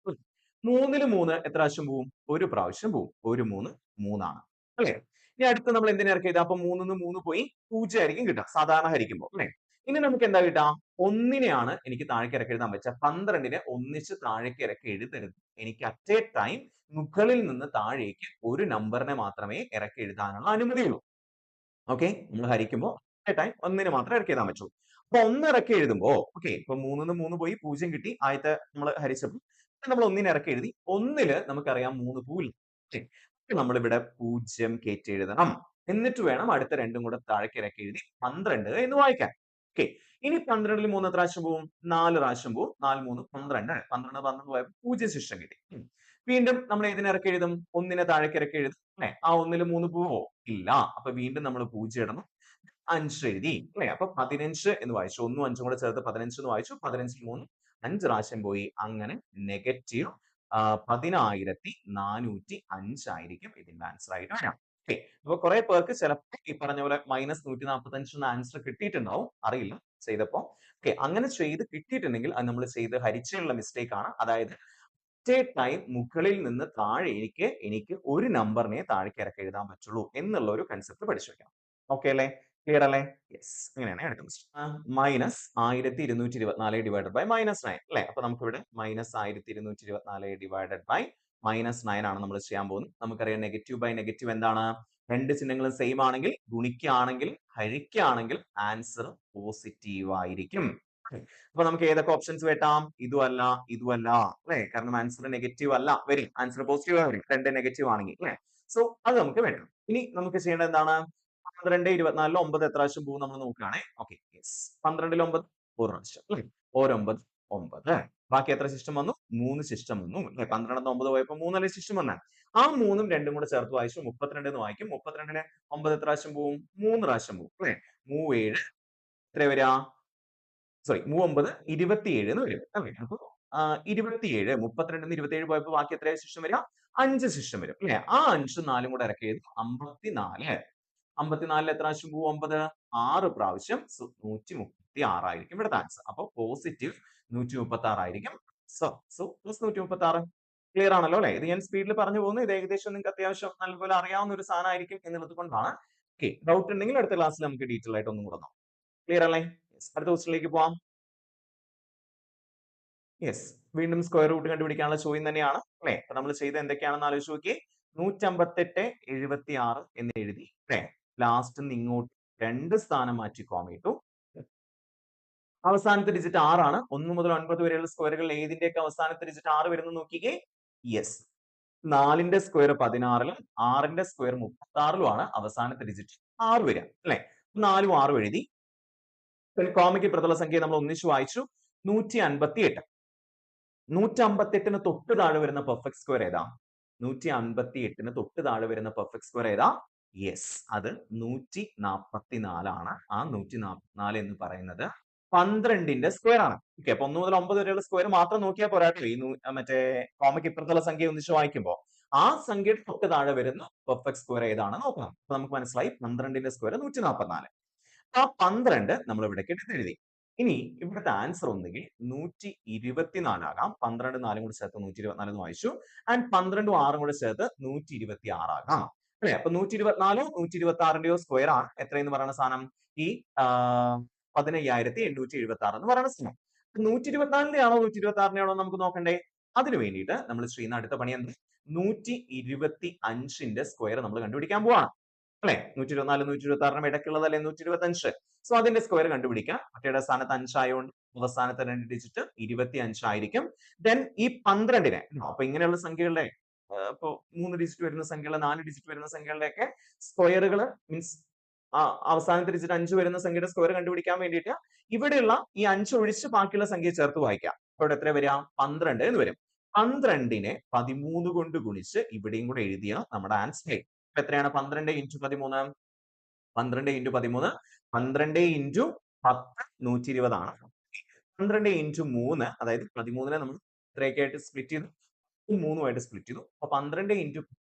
3ല് 3 എത്ര പ്രാവശ്യം പോവും? ഒരു പ്രാവശ്യം പോവും. ഒരു 3 3 ആണ് അല്ലേ? ഇനി അടുത്ത് നമ്മൾ എന്തിനെ ഇറക്കി എഴുതാം? അപ്പൊ 3ന്ന് 3 പോയി 0 ആയിരിക്കും കിട്ടുക സാധാരണ ഹരിക്കുമ്പോൾ അല്ലേ? ഇനി നമുക്ക് എന്താ കിട്ടാ? 1നെയാണ് എനിക്ക് താഴേക്ക് ഇറക്കി എഴുതാൻ പറ്റുക. 12നെ ഒന്നിച്ച് താഴേക്ക് ഇറക്കി എഴുതരുത്. എനിക്ക് അറ്റ് എ ടൈം മുകളിൽ നിന്ന് താഴേക്ക് ഒരു നമ്പറിനെ മാത്രമേ ഇറക്കി എഴുതാനുള്ള അനുമതിയുള്ളൂ. ഓക്കെ. നമ്മൾ ഹരിക്കുമ്പോൾ അറ്റ് എ ടൈം ഒന്നിന് മാത്രമേ ഇറക്കി എഴുതാൻ പറ്റൂ. അപ്പൊ 1 ഇറക്കി എഴുതുമ്പോ ഓക്കെ. ഇപ്പൊ 3ന്ന് 3 പോയി 0 കിട്ടി. ആദ്യത്തെ നമ്മൾ ഹരിച്ചപ്പോൾ നമ്മൾ 1നെ ഇറക്കി എഴുതി. 1ല് നമുക്കറിയാം 3 പോവില്ല. നമ്മൾ ഇവിടെ 0 കയറ്റി എഴുതണം. എന്നിട്ട് വേണം അടുത്ത രണ്ടും കൂടെ താഴേക്ക് ഇറക്കി എഴുതി 12 എന്ന് വായിക്കാൻ. ഓക്കെ. ഇനി 12ൽ 3 എത്ര പ്രാവശ്യം പോവും? 4 പ്രാവശ്യം പോവും. 4 3 12. 12 12 പോയപ്പോൾ 0 ശിഷ്ടം കിട്ടി. വീണ്ടും നമ്മൾ ഏതിനെ ഇറക്കി എഴുതും? 1നെ താഴേക്ക് ഇറക്കി എഴുതും അല്ലെ. ആ 1ല് 3 പോവോ? ഇല്ല. അപ്പൊ വീണ്ടും നമ്മൾ 0 ഇടണം. 5 എഴുതി അല്ലെ. അപ്പൊ 15 എന്ന് വായിച്ചു. 1ഉം 5ഉം കൂടെ ചേർത്ത് 15 എന്ന് വായിച്ചു. 15ൽ 3 5 പ്രാവശ്യം പോയി. അങ്ങനെ നെഗറ്റീവ് 10,405 ആയിരിക്കും ഇതിന്റെ ആൻസർ ആയിട്ട് വരാം. ഓക്കെ. അപ്പൊ കുറെ പേർക്ക് ചിലപ്പോൾ ഈ പറഞ്ഞ പോലെ -145 എന്ന ആൻസർ കിട്ടിയിട്ടുണ്ടാവും. അറിയില്ല ചെയ്തപ്പോ. ഓക്കെ. അങ്ങനെ ചെയ്ത് കിട്ടിയിട്ടുണ്ടെങ്കിൽ അത് നമ്മൾ ചെയ്ത് ഹരിച്ചുള്ള മിസ്റ്റേക്ക് ആണ്. അതായത് അറ്റ് എ ടൈം മുകളിൽ നിന്ന് താഴേക്ക് എനിക്ക് ഒരു നമ്പറിനെ താഴേക്ക് ഇറക്കി എഴുതാൻ പറ്റുള്ളൂ എന്നുള്ള ഒരു കൺസെപ്റ്റ് പഠിച്ചു വെക്കണം. ഓക്കെ അല്ലേ? ക്ലിയർ അല്ലേ? യെസ്. അങ്ങനെയാണ് അടുത്ത ക്വസ്റ്റ്യൻ. മൈനസ് 1224 ഡിവൈഡഡ് ബൈ -9 അല്ലെ. അപ്പൊ നമുക്ക് ഇവിടെ -1224 ഡിവൈഡഡ് ബൈ -9 ആണ് നമ്മൾ ചെയ്യാൻ പോകുന്നത്. നമുക്കറിയാം നെഗറ്റീവ് ബൈ നെഗറ്റീവ് എന്താണ്? രണ്ട് ചിഹ്നങ്ങളും സെയിം ആണെങ്കിൽ ഗുണിക്കുകയാണെങ്കിൽ ഹരിക്കുകയാണെങ്കിൽ ആൻസർ പോസിറ്റീവ് ആയിരിക്കും. അപ്പൊ നമുക്ക് ഏതൊക്കെ ഓപ്ഷൻസ് വെട്ടാം? ഇതുമല്ല ഇതുമല്ല അല്ലെ. കാരണം ആൻസർ നെഗറ്റീവ് അല്ല വരും. ആൻസർ പോസിറ്റീവ് വരും. രണ്ട് നെഗറ്റീവ് ആണെങ്കിൽ അല്ലെ. സോ അത് നമുക്ക് വെട്ടാം. ഇനി നമുക്ക് ചെയ്യേണ്ടത് എന്താണ്? 12 24 9 എത്ര പ്രാവശ്യം പോകും നമ്മൾ നോക്കുകയാണെ. ഓക്കെ. യെസ്. 12ൽ 9 ഒരു പ്രാവശ്യം അല്ലെ. ഒരൊമ്പത് 9. ബാക്കി എത്ര ശിഷ്ടം വന്നു? 3 ശിഷ്ടം വന്നു. 12 9 പോയപ്പോ 3 അല്ലേ ശിഷ്ടം വന്നെ. ആ 3ഉം 2ഉം കൂടെ ചേർത്ത് വായിച്ചു 32 എന്ന് വായിക്കും. 32നെ 9 എത്ര പ്രാവശ്യം പോവും? 3 പ്രാവശ്യം പോവും അല്ലേ? 3 7 എത്രയാ വരിക? സോറി 3 9 27 എന്ന് വരും. അല്ലേ? അപ്പൊ 27 32ന്ന് 27 പോയപ്പോ ബാക്കി എത്രയാ ശിഷ്ടം വരിക? 5 ശിഷ്ടം വരും അല്ലേ? ആ 5ഉം 4ഉം കൂടെ ഇറക്കി എഴുതി 54. 54ൽ എത്ര പ്രാവശ്യം പോവും? 9 6 പ്രാവശ്യം. സോ 136 ആയിരിക്കും ഇവിടുത്തെ ആൻസർ. അപ്പൊ പോസിറ്റീവ് 136 ആയിരിക്കും. So so plus 136. ക്ലിയർ ആണല്ലോ അല്ലേ? ഇത് ഞാൻ സ്പീഡിൽ പറഞ്ഞു പോകുന്നു. ഇത് ഏകദേശം നിങ്ങൾക്ക് അത്യാവശ്യം നല്ലപോലെ അറിയാവുന്ന ഒരു സാധനമായിരിക്കും എന്നുള്ളത് കൊണ്ടാണ്. ഓക്കെ, ഡൗട്ട് ഉണ്ടെങ്കിൽ അടുത്ത ക്ലാസ്സിൽ നമുക്ക് ഡീറ്റെയിൽ ആയിട്ട് ഒന്നും കൂടെ നോക്കാം. ക്ലിയർ അല്ലേ? Yes. അടുത്ത ക്വസ്റ്റിലേക്ക് പോവാം. യെസ്, വീണ്ടും സ്ക്വയർ റൂട്ട് കണ്ടുപിടിക്കാനുള്ള ചോദ്യം തന്നെയാണ് അല്ലെ? അപ്പൊ നമ്മൾ ചെയ്ത് എന്തൊക്കെയാണെന്ന് ആലോചിച്ച് നോക്കിയേ. 158 76 എന്ന് എഴുതി അല്ലെ? ലാസ്റ്റ് നിന്ന് ഇങ്ങോട്ട് 2 സ്ഥാനം മാറ്റി കോമ ഇട്ടു. അവസാനത്തെ ഡിജിറ്റ് 6 ആണ്. 1 മുതൽ 9 വരെയുള്ള സ്ക്വയറുകൾ ഏതിന്റെയൊക്കെ അവസാനത്തെ ഡിജിറ്റ് 6 വരുന്നു നോക്കിക്കേ. യെസ്, 4ന്റെ സ്ക്വയർ 16ലും 6ന്റെ സ്ക്വയർ 36ലും ആണ് അവസാനത്തെ ഡിജിറ്റ് 6 വരിക അല്ലെ? 4ഉം 6ഉം എഴുതി. കോമയ്ക്ക് ഇപ്പുറത്തുള്ള സംഖ്യ നമ്മൾ ഒന്നിച്ച് വായിച്ചു. 158. 158ന് തൊട്ട് താഴെ വരുന്ന പെർഫെക്റ്റ് സ്ക്വയർ ഏതാ? 158ന് തൊട്ട് താഴെ വരുന്ന പെർഫെക്റ്റ് സ്ക്വയർ ഏതാ? യെസ്, അത് 144 ആണ്. ആ 144 എന്ന് പറയുന്നത് 12ന്റെ സ്ക്വയർ ആണ്. ഓക്കെ, അപ്പൊ 1 മുതൽ 9 വരെയുള്ള സ്ക്വയർ മാത്രം നോക്കിയാൽ പോരാട്ടോ ഈ മറ്റേ കോമയ്ക്ക് ഇപ്പുറത്തുള്ള സംഖ്യ ഒന്നിച്ച് വായിക്കുമ്പോൾ ആ സംഖ്യയുടെ തൊട്ട് താഴെ വരുന്ന പെർഫെക്റ്റ് സ്ക്വയർ ഏതാണ് നോക്കണം. അപ്പൊ നമുക്ക് മനസ്സിലായി 12ന്റെ സ്ക്വയർ 144. ആ 12 നമ്മൾ ഇവിടേക്ക് എടുത്തെഴുതി. ഇനി ഇവിടുത്തെ ആൻസർ ഒന്നുകിൽ 124 ആകാം. 12 4 കൂടി ചേർത്ത് 124 എന്ന് വായിച്ചു. ആൻഡ് 12 6 കൂടി ചേർത്ത് 126 ആകാം. അല്ലെ? അപ്പൊ 124 126ന്റെയോ സ്ക്വയർ ആണ് എത്രയെന്ന് പറയുന്ന സാധനം? ഈ 15876 എന്ന് പറയുന്ന സാധനം. 124ന്റെ ആണോ 126ന്റെ ആണോ നമുക്ക് നോക്കണ്ടേ? അതിന് വേണ്ടിയിട്ട് നമ്മൾ ചെയ്യുന്ന അടുത്ത പണി എന്ത്? 125ന്റെ സ്ക്വയർ നമ്മൾ കണ്ടുപിടിക്കാൻ പോവാണ്. അല്ലെ? 124 126നും ഇടയ്ക്കുള്ളതല്ലേ 125. സോ അതിന്റെ സ്ക്വയർ കണ്ടുപിടിക്കാം. മറ്റേയുടെ സ്ഥാനത്ത് 5 ആയതുകൊണ്ട് അവസാനത്തെ 2 ഡിജിറ്റ് 25 ആയിരിക്കും. ദെൻ ഈ 12നെ അപ്പൊ ഇങ്ങനെയുള്ള സംഖ്യകളുടെ ഇപ്പൊ 3 ഡിജിറ്റ് വരുന്ന സംഖ്യകളെ 4 ഡിജിറ്റ് വരുന്ന സംഖ്യകളുടെ ഒക്കെ സ്ക്വയറുകൾ മീൻസ് അവസാനത്തെ ഡിജിറ്റ് 5 വരുന്ന സംഖ്യയുടെ സ്ക്വയർ കണ്ടുപിടിക്കാൻ വേണ്ടിയിട്ട് ഇവിടെയുള്ള ഈ 5 ഒഴിച്ച് ബാക്കിയുള്ള സംഖ്യ ചേർത്ത് വായിക്കാം. അപ്പോൾ എത്ര വരിക? 12 എന്ന് വരും. 12നെ 13 കൊണ്ട് ഗുണിച്ച് ഇവിടെയും കൂടെ എഴുതിയ നമ്മുടെ ആൻസർ എത്രയാണ്? 12 ഇൻറ്റു 13 12 ഇൻറ്റു 13 12 ഇൻറ്റു 10 120 ആണ്. 12 ഇൻറ്റു 3 അതായത് 13നെ നമ്മൾ ഇത്രയൊക്കെ ആയിട്ട് സ്പ്ലിറ്റ് ചെയ്തു. 3ഉമായിട്ട് സ്പ്ലിറ്റ് ചെയ്തു. അപ്പൊ 12 ഇൻറ്റു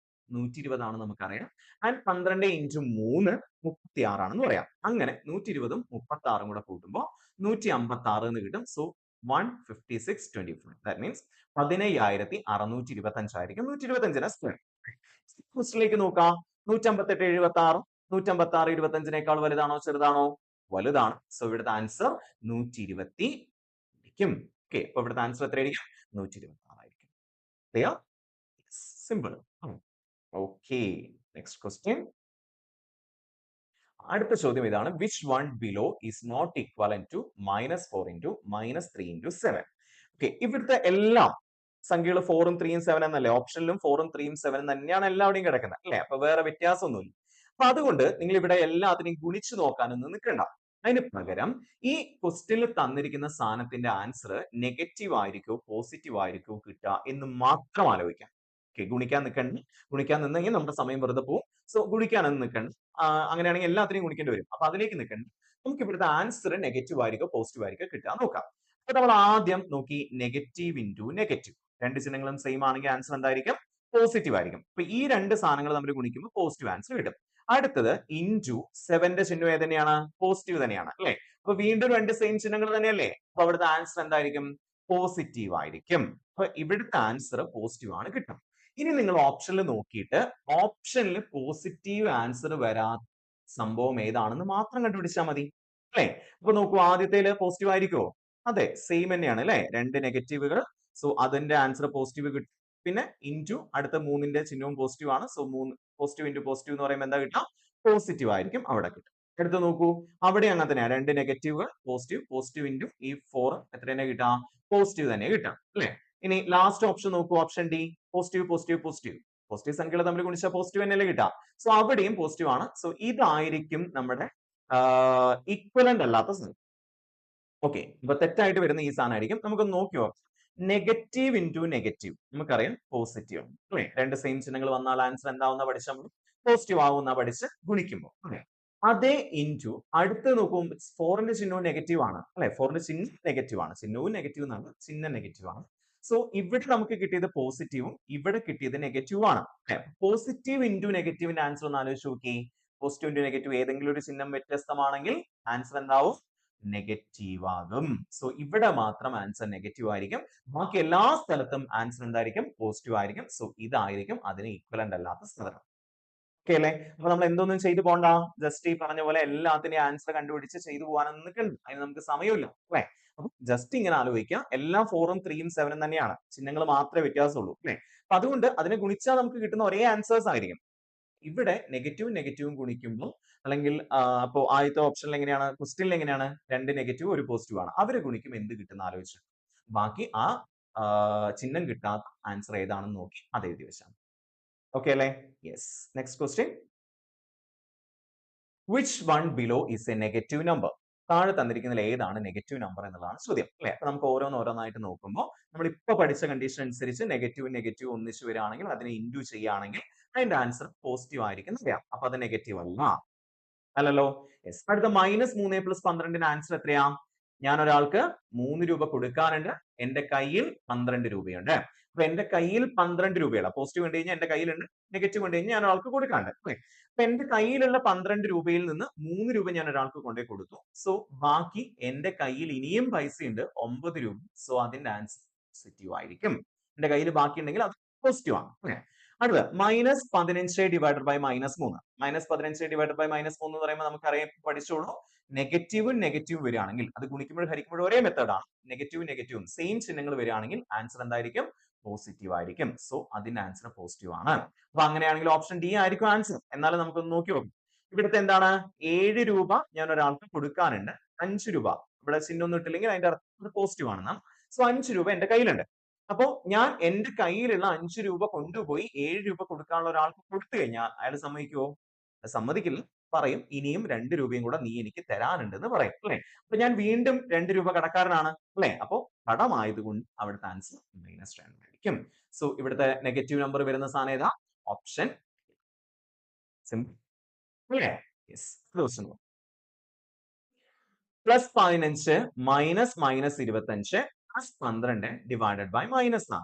120 ആണ് നമുക്കറിയാം. ആൻഡ് 12 ഇൻറ്റു 3 36 ആണെന്ന് പറയാം. അങ്ങനെ 120ഉം 36ഉം കൂടെ കൂട്ടുമ്പോൾ 156 എന്ന് കിട്ടും. സോ 156.25. ദാറ്റ് മീൻസ് 15625 ആയിരിക്കും 125ന്റെ സ്ക്വയർ. ക്വസ്റ്റിലേക്ക് നോക്കാം. 158 76 156 25നേക്കാൾ വലുതാണോ ചെറുതാണോ? വലുതാണ്. സോ ഇവിടുത്തെ ആൻസർ 120 ആയിരിക്കും. ഓക്കെ, അപ്പൊ ഇവിടുത്തെ ആൻസർ എത്രയായിരിക്കും? 126 ആയിരിക്കും. Clear? Simple. Okay, next question. അടുത്ത ചോദ്യം ഇതാണ്. Which one below is not equivalent to -4 into -3 into 7? Okay, ഇവിടുത്തെ എല്ലാം സംഖ്യകൾ 4ഉം 3ഉം 7 എന്നല്ലേ? ഓപ്ഷനിലും 4ഉം 3ഉം 7 തന്നെയാണ് എല്ലാവിടെയും കിടക്കുന്നത് അല്ലെ? അപ്പൊ വേറെ വ്യത്യാസമൊന്നുമില്ല. അപ്പൊ അതുകൊണ്ട് നിങ്ങൾ ഇവിടെ എല്ലാത്തിനെയും ഗുണിച്ചു നോക്കാനൊന്നും നിൽക്കണ്ട. അതിന് പകരം ഈ ക്വസ്റ്റ്യനിൽ തന്നിരിക്കുന്ന സാധനത്തിന്റെ ആൻസർ നെഗറ്റീവ് ആയിരിക്കോ പോസിറ്റീവ് ആയിരിക്കോ കിട്ടുക എന്ന് മാത്രം ആലോചിക്കാം. ഓക്കെ, ഗുണിക്കാൻ നിൽക്കണ്ട. ഗുണിക്കാൻ നിന്നെങ്കിൽ നമ്മുടെ സമയം വെറുതെ പോകും. സോ ഗുണിക്കാനൊന്നും നിൽക്കണ്ട. അങ്ങനെയാണെങ്കിൽ എല്ലാത്തിനെയും ഗുണിക്കേണ്ടി വരും. അപ്പൊ അതിലേക്ക് നിൽക്കണ്ട. നമുക്ക് ഇവിടുത്തെ ആൻസർ നെഗറ്റീവ് ആയിരിക്കോ പോസിറ്റീവ് ആയിരിക്കോ കിട്ടുക നോക്കാം. അപ്പൊ നമ്മൾ ആദ്യം നോക്കി നെഗറ്റീവ് ഇൻറ്റു നെഗറ്റീവ്. രണ്ട് ചിഹ്നങ്ങളും സെയിം ആണെങ്കിൽ ആൻസർ എന്തായിരിക്കും? പോസിറ്റീവ് ആയിരിക്കും. അപ്പൊ ഈ രണ്ട് സാധനങ്ങൾ തമ്മിൽ ഗുണിക്കുമ്പോൾ പോസിറ്റീവ് ആൻസർ കിട്ടും. അടുത്തത് ഇൻറ്റു 7ന്റെ ചിഹ്നം ഏതന്നെയാണ്? പോസിറ്റീവ് തന്നെയാണ് അല്ലെ? അപ്പൊ വീണ്ടും രണ്ട് സെയിം ചിഹ്നങ്ങൾ തന്നെയല്ലേ? അപ്പൊ അവിടുത്തെ ആൻസർ എന്തായിരിക്കും? പോസിറ്റീവ് ആയിരിക്കും. അപ്പൊ ഇവിടുത്തെ ആൻസർ പോസിറ്റീവ് ആണ് കിട്ടും. ഇനി നിങ്ങൾ ഓപ്ഷനിൽ നോക്കിയിട്ട് ഓപ്ഷനിൽ പോസിറ്റീവ് ആൻസർ വരാത്ത സംഭവം ഏതാണെന്ന് മാത്രം കണ്ടുപിടിച്ചാൽ മതി അല്ലെ? അപ്പൊ നോക്കൂ, ആദ്യത്തേല് പോസിറ്റീവ് ആയിരിക്കുമോ? അതെ, സെയിം തന്നെയാണ് അല്ലെ? രണ്ട് നെഗറ്റീവുകൾ. സോ അതിന്റെ ആൻസർ പോസിറ്റീവ് കിട്ടും. പിന്നെ ഇൻറ്റു അടുത്ത 3ന്റെ ചിഹ്നവും പോസിറ്റീവ് ആണ്. സോ 3 പോസിറ്റീവ് ഇൻറ്റു പോസിറ്റീവ് എന്ന് പറയുമ്പോൾ എന്താ കിട്ടുക? പോസിറ്റീവ് ആയിരിക്കും അവിടെ കിട്ടും. എടുത്ത് നോക്കൂ, അവിടെ അങ്ങനെ തന്നെയാണ്. രണ്ട് നെഗറ്റീവുകൾ പോസിറ്റീവ് പോസിറ്റീവ് ഇൻറ്റു ഈ 4 എത്ര തന്നെ കിട്ടാം? പോസിറ്റീവ് തന്നെ കിട്ടാം അല്ലെ? ഇനി ലാസ്റ്റ് ഓപ്ഷൻ നോക്കൂ, option D. Positive positive positive. Positive സംഖ്യകൾ തമ്മിൽ ഗുണിച്ചാൽ പോസിറ്റീവ് തന്നെയല്ലേ കിട്ടുക? സോ അവിടെയും പോസിറ്റീവ് ആണ്. സോ ഇതായിരിക്കും നമ്മുടെ ഇക്വലന്റ് അല്ലാത്ത സംഖ്യ. ഓക്കെ, അപ്പൊ തെറ്റായിട്ട് വരുന്ന ഈ സാധനമായിരിക്കും. നമുക്കൊന്ന് നോക്കി നോക്കാം. നെഗറ്റീവ് ഇൻറ്റു നെഗറ്റീവ് നമുക്കറിയാം പോസിറ്റീവ് ആണ് അല്ലേ? രണ്ട് സെയിം ചിഹ്നങ്ങൾ വന്നാൽ ആൻസർ എന്താവുന്ന പഠിച്ച നമ്മൾ പോസിറ്റീവ് ആവുന്ന പഠിച്ച് ഗുണിക്കുമ്പോൾ അല്ലേ? അതേ ഇൻറ്റു അടുത്ത് നോക്കുമ്പോൾ ഫോറിന്റെ ചിഹ്നവും നെഗറ്റീവ് ആണ് അല്ലെ? ഫോറിന്റെ ചിഹ്നം നെഗറ്റീവ് ആണ്, ചിഹ്നവും നെഗറ്റീവ് എന്നാണ്, ചിഹ്നം നെഗറ്റീവ് ആണ്. സോ ഇവിടെ നമുക്ക് കിട്ടിയത് പോസിറ്റീവും ഇവിടെ കിട്ടിയത് നെഗറ്റീവും ആണ്. പോസിറ്റീവ് ഇൻറ്റു നെഗറ്റീവിന്റെ ആൻസർ ഒന്ന് ആലോചിച്ച് നോക്കി. പോസിറ്റീവ് ഇൻറ്റു നെഗറ്റീവ് ഏതെങ്കിലും ഒരു ചിഹ്നം വ്യത്യസ്തമാണെങ്കിൽ ആൻസർ എന്താവും? നെഗറ്റീവ് ആകും. സോ ഇവിടെ മാത്രം ആൻസർ നെഗറ്റീവ് ആയിരിക്കും, ബാക്കി എല്ലാ സ്ഥലത്തും ആൻസർ എന്തായിരിക്കും? പോസിറ്റീവ് ആയിരിക്കും. സോ ഇതായിരിക്കും അതിന് ഈക്വലന്റ് അല്ലാത്ത സ്ഥലം. ഓക്കെ അല്ലേ? അപ്പൊ നമ്മൾ എന്തൊന്നും ചെയ്തു പോണ്ട, ജസ്റ്റ് ഈ പറഞ്ഞ പോലെ എല്ലാത്തിന്റെയും ആൻസർ കണ്ടുപിടിച്ച് ചെയ്തു പോകാനൊന്നും നിൽക്കണ്ട, അതിന് നമുക്ക് സമയമില്ല അല്ലെ? അപ്പൊ ജസ്റ്റ് ഇങ്ങനെ ആലോചിക്കുക, എല്ലാ 4ഉം 3ഉം 7ഉം തന്നെയാണ്, ചിഹ്നങ്ങൾ മാത്രമേ വ്യത്യാസമുള്ളൂ അല്ലെ? അപ്പൊ അതുകൊണ്ട് അതിനെ ഗുണിച്ചാൽ നമുക്ക് കിട്ടുന്ന ഒരേ ആൻസേഴ്സ് ആയിരിക്കും. ഇവിടെ നെഗറ്റീവും നെഗറ്റീവും ഗുണിക്കുമ്പോൾ അല്ലെങ്കിൽ അപ്പോ ആദ്യത്തെ ഓപ്ഷനിൽ എങ്ങനെയാണ്, ക്വസ്റ്റ്യനിൽ എങ്ങനെയാണ്, രണ്ട് നെഗറ്റീവ് ഒരു പോസിറ്റീവ് ആണ്, അവരെ ഗുണിക്കുമ്പോൾ എന്ത് കിട്ടുന്ന ആലോചിച്ചു. ബാക്കി ആ ചിഹ്നം കിട്ടാത്ത ആൻസർ ഏതാണെന്ന് നോക്കി അത് എഴുതി വെച്ചാൽ. ഓക്കെ അല്ലേ? Yes. Next question. Which one below is A negative number? താഴെ തന്നിരിക്കുന്നതിൽ ഏതാണ് നെഗറ്റീവ് നമ്പർ എന്നുള്ളതാണ് ചോദ്യം അല്ലെ? അപ്പൊ നമുക്ക് ഓരോന്നായിട്ട് നോക്കുമ്പോൾ നമ്മൾ ഇപ്പൊ പഠിച്ച കണ്ടീഷൻ അനുസരിച്ച് നെഗറ്റീവ് ഒന്നിച്ച് വരികയാണെങ്കിൽ അതിനെ ഇൻഡു ചെയ്യുകയാണെങ്കിൽ അതിന്റെ ആൻസർ പോസിറ്റീവ് ആയിരിക്കും അറിയാം. അപ്പൊ അത് നെഗറ്റീവ് അല്ല, അല്ലല്ലോ. യെസ്. അടുത്ത -3 + 12 ആൻസർ എത്രയാ? ഞാൻ ഒരാൾക്ക് 3 രൂപ കൊടുക്കാനുണ്ട്, എന്റെ കയ്യിൽ 12 രൂപയുണ്ട്. അപ്പൊ എന്റെ കയ്യിൽ 12 രൂപയുള്ള പോസിറ്റീവ് കണ്ടു കഴിഞ്ഞാൽ എന്റെ കയ്യിലുണ്ട്, നെഗറ്റീവ് കണ്ടു കഴിഞ്ഞാൽ ഞാൻ ഒരാൾക്ക് കൊടുക്കാനുണ്ട് അല്ലേ? അപ്പൊ എന്റെ കയ്യിലുള്ള 12 രൂപയിൽ നിന്ന് 3 രൂപ ഞാൻ ഒരാൾക്ക് കൊണ്ടുപോയി കൊടുത്തു. സോ ബാക്കി എന്റെ കയ്യിൽ ഇനിയും പൈസയുണ്ട് 9 രൂപ. സോ അതിന്റെ ആൻസർ പോസിറ്റീവ് ആയിരിക്കും. എന്റെ കയ്യിൽ ബാക്കി ഉണ്ടെങ്കിൽ അത് പോസിറ്റീവ് ആണ്. ഓക്കെ. അടുത്ത -15 ഡിവൈഡഡ് ബൈ -3. -15 ഡിവൈഡഡ് ബൈ -3 എന്ന് പറയുമ്പോൾ നമുക്കറിയാം, പഠിച്ചോളൂ, നെഗറ്റീവും വരികയാണെങ്കിൽ അത് ഗുണിക്കുമ്പോഴും ഹരിക്കുമ്പോഴും ഒരേ മെത്തേഡാണ്. നെഗറ്റീവും സെയിം ചിഹ്നങ്ങൾ വരികയാണെങ്കിൽ ആൻസർ എന്തായിരിക്കും? പോസിറ്റീവ് ആയിരിക്കും. സോ അതിന്റെ ആൻസർ പോസിറ്റീവ് ആണ്. അപ്പൊ അങ്ങനെയാണെങ്കിൽ ഓപ്ഷൻ ഡി ആയിരിക്കും ആൻസർ. എന്നാലും നമുക്കൊന്ന് നോക്കി നോക്കാം. ഇവിടുത്തെ എന്താണ്? 7 രൂപ ഞാൻ ഒരാൾക്ക് കൊടുക്കാനുണ്ട്, 5 രൂപ ഇവിടെ ചിഹ്നം ഒന്നും ഇട്ടില്ലെങ്കിൽ അതിന്റെ അർത്ഥം പോസിറ്റീവ് ആണെന്നാണ്. സോ 5 രൂപ എന്റെ കയ്യിലുണ്ട്. അപ്പോ ഞാൻ എന്റെ കയ്യിലുള്ള 5 രൂപ കൊണ്ടുപോയി 7 രൂപ കൊടുക്കാനുള്ള ഒരാൾക്ക് കൊടുത്തു കഴിഞ്ഞാൽ അയാൾ സമ്മതിക്കുമോ? സമ്മതിക്കില്ല. പറയും ഇനിയും 2 രൂപയും കൂടെ നീ എനിക്ക് തരാനുണ്ടെന്ന് പറയും അല്ലെ? അപ്പൊ ഞാൻ വീണ്ടും 2 രൂപ കടക്കാരനാണ് അല്ലെ? അപ്പോ കടമായതുകൊണ്ട് അവിടുത്തെ ആൻസർ -2 ആയിരിക്കും. സോ ഇവിടുത്തെ നെഗറ്റീവ് നമ്പർ വരുന്ന സാധനം ഏതാ? ഓപ്ഷൻ സിമ്പിൾ അല്ലേ? യെസ്. +15 -25 +12 divided by -4.